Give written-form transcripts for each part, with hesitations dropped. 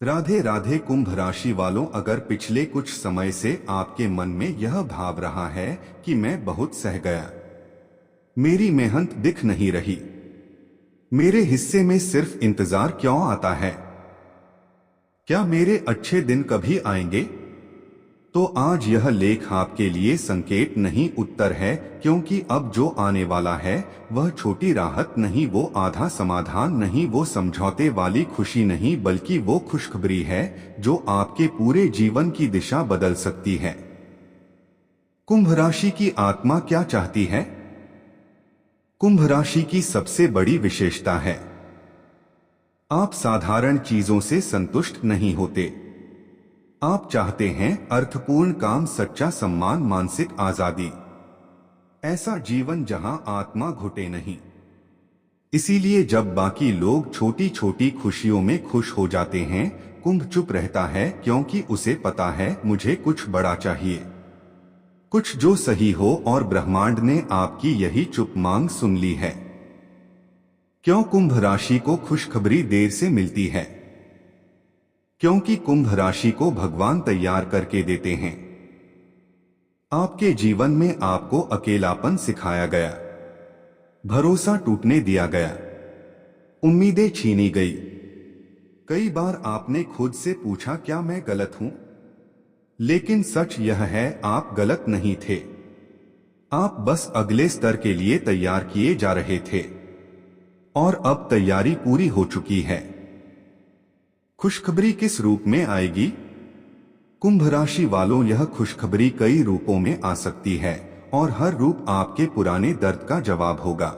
राधे राधे कुंभ राशि वालों, अगर पिछले कुछ समय से आपके मन में यह भाव रहा है कि मैं बहुत सह गया, मेरी मेहनत दिख नहीं रही, मेरे हिस्से में सिर्फ इंतजार क्यों आता है, क्या मेरे अच्छे दिन कभी आएंगे, तो आज यह लेख आपके लिए संकेत नहीं उत्तर है, क्योंकि अब जो आने वाला है वह छोटी राहत नहीं, वो आधा समाधान नहीं, वो समझौते वाली खुशी नहीं, बल्कि वो खुशखबरी है जो आपके पूरे जीवन की दिशा बदल सकती है। कुंभ राशि की आत्मा क्या चाहती है? कुंभ राशि की सबसे बड़ी विशेषता है, आप साधारण चीजों से संतुष्ट नहीं होते। आप चाहते हैं अर्थपूर्ण काम, सच्चा सम्मान, मानसिक आजादी, ऐसा जीवन जहां आत्मा घुटे नहीं। इसीलिए जब बाकी लोग छोटी छोटी खुशियों में खुश हो जाते हैं, कुंभ चुप रहता है, क्योंकि उसे पता है मुझे कुछ बड़ा चाहिए, कुछ जो सही हो, और ब्रह्मांड ने आपकी यही चुप मांग सुन ली है। क्यों कुंभ राशि को खुशखबरी देर से मिलती है? क्योंकि कुंभ राशि को भगवान तैयार करके देते हैं। आपके जीवन में आपको अकेलापन सिखाया गया, भरोसा टूटने दिया गया, उम्मीदें छीनी गई। कई बार आपने खुद से पूछा, क्या मैं गलत हूं? लेकिन सच यह है, आप गलत नहीं थे। आप बस अगले स्तर के लिए तैयार किए जा रहे थे, और अब तैयारी पूरी हो चुकी है। खुशखबरी किस रूप में आएगी? कुंभ राशि वालों, यह खुशखबरी कई रूपों में आ सकती है, और हर रूप आपके पुराने दर्द का जवाब होगा।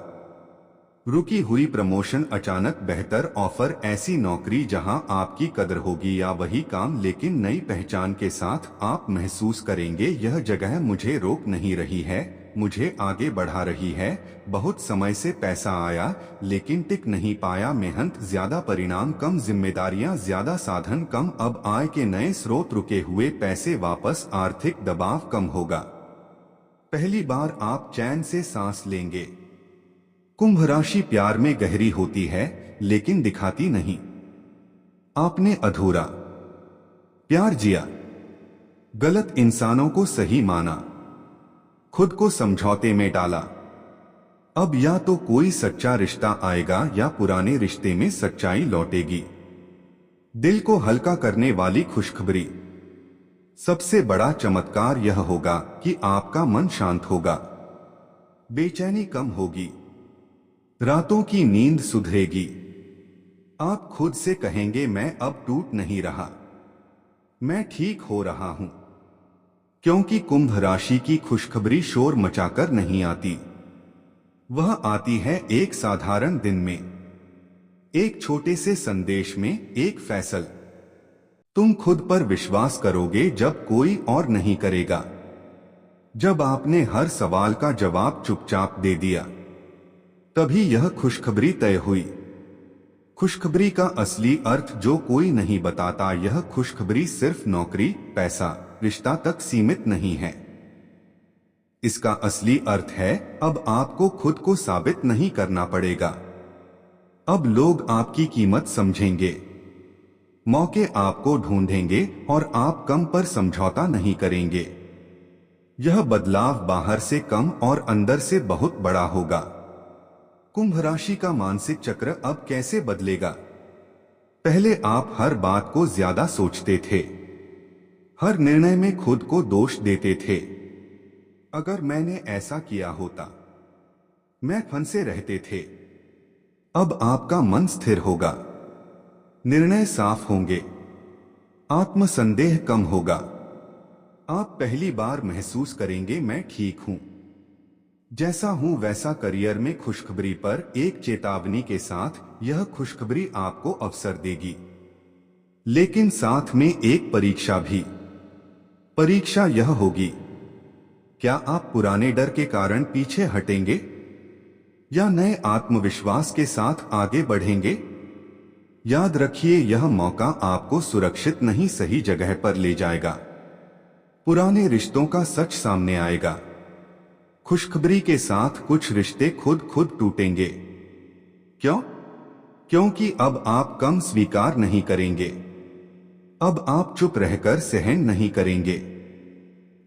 रुकी हुई प्रमोशन, अचानक बेहतर ऑफर, ऐसी नौकरी जहां आपकी कदर होगी, या वही काम लेकिन नई पहचान के साथ आप महसूस करेंगे यह जगह मुझे रोक नहीं रही है, मुझे आगे बढ़ा रही है। बहुत समय से पैसा आया लेकिन टिक नहीं पाया, मेहनत ज्यादा, परिणाम कम, जिम्मेदारियां ज्यादा, साधन कम, अब आय के नए स्रोत, रुके हुए पैसे वापस, आर्थिक दबाव कम होगा। पहली बार आप चैन से सांस लेंगे। कुंभ राशि प्यार में गहरी होती है लेकिन दिखाती नहीं। आपने अधूरा प्यार जिया, गलत इंसानों को सही माना, खुद को समझौते में डाला। अब या तो कोई सच्चा रिश्ता आएगा या पुराने रिश्ते में सच्चाई लौटेगी। दिल को हल्का करने वाली खुशखबरी, सबसे बड़ा चमत्कार यह होगा कि आपका मन शांत होगा, बेचैनी कम होगी, रातों की नींद सुधरेगी। आप खुद से कहेंगे, मैं अब टूट नहीं रहा, मैं ठीक हो रहा हूं। क्योंकि कुंभ राशि की खुशखबरी शोर मचाकर नहीं आती, वह आती है एक साधारण दिन में, एक छोटे से संदेश में, एक फैसल। तुम खुद पर विश्वास करोगे जब कोई और नहीं करेगा, जब आपने हर सवाल का जवाब चुपचाप दे दिया, तभी यह खुशखबरी तय हुई। खुशखबरी का असली अर्थ जो कोई नहीं बताता, यह खुशखबरी सिर्फ नौकरी, पैसा, रिश्ता तक सीमित नहीं है। इसका असली अर्थ है, अब आपको खुद को साबित नहीं करना पड़ेगा। अब लोग आपकी कीमत समझेंगे, मौके आपको ढूंढेंगे, और आप कम पर समझौता नहीं करेंगे। यह बदलाव बाहर से कम और अंदर से बहुत बड़ा होगा। कुंभ राशि का मानसिक चक्र अब कैसे बदलेगा? पहले आप हर बात को ज्यादा सोचते थे, हर निर्णय में खुद को दोष देते थे। अगर मैंने ऐसा किया होता, मैं फंसे रहते थे। अब आपका मन स्थिर होगा, निर्णय साफ होंगे, आत्मसंदेह कम होगा। आप पहली बार महसूस करेंगे, मैं ठीक हूं, जैसा हूं वैसा। करियर में खुशखबरी पर एक चेतावनी के साथ, यह खुशखबरी आपको अवसर देगी, लेकिन साथ में एक परीक्षा भी। परीक्षा यह होगी, क्या आप पुराने डर के कारण पीछे हटेंगे या नए आत्मविश्वास के साथ आगे बढ़ेंगे? याद रखिए, यह मौका आपको सुरक्षित नहीं, सही जगह पर ले जाएगा। पुराने रिश्तों का सच सामने आएगा। खुशखबरी के साथ कुछ रिश्ते खुद टूटेंगे। क्यों? क्योंकि अब आप कम स्वीकार नहीं करेंगे, अब आप चुप रहकर सहन नहीं करेंगे।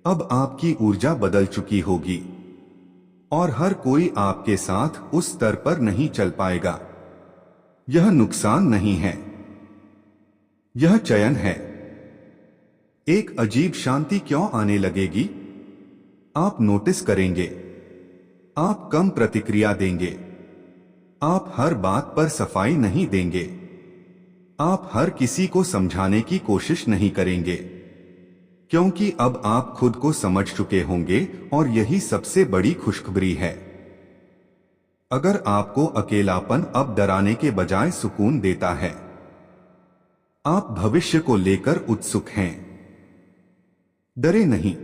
अब आपकी ऊर्जा बदल चुकी होगी और हर कोई आपके साथ उस स्तर पर नहीं चल पाएगा। यह नुकसान नहीं है, यह चयन है। एक अजीब शांति क्यों आने लगेगी? आप नोटिस करेंगे, आप कम प्रतिक्रिया देंगे, आप हर बात पर सफाई नहीं देंगे, आप हर किसी को समझाने की कोशिश नहीं करेंगे, क्योंकि अब आप खुद को समझ चुके होंगे और यही सबसे बड़ी खुशखबरी है। अगर आपको अकेलापन अब डराने के बजाय सुकून देता है, आप भविष्य को लेकर उत्सुक हैं, डरे नहीं।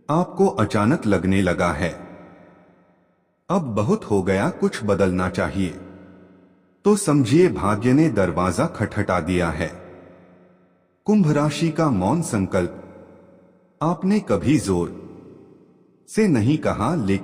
आपको अचानक लगने लगा है अब बहुत हो गया, कुछ बदलना चाहिए, तो समझिए भाग्य ने दरवाजा खटखटा दिया है। कुंभ राशि का मौन संकल्प आपने कभी जोर से नहीं कहा, लेकिन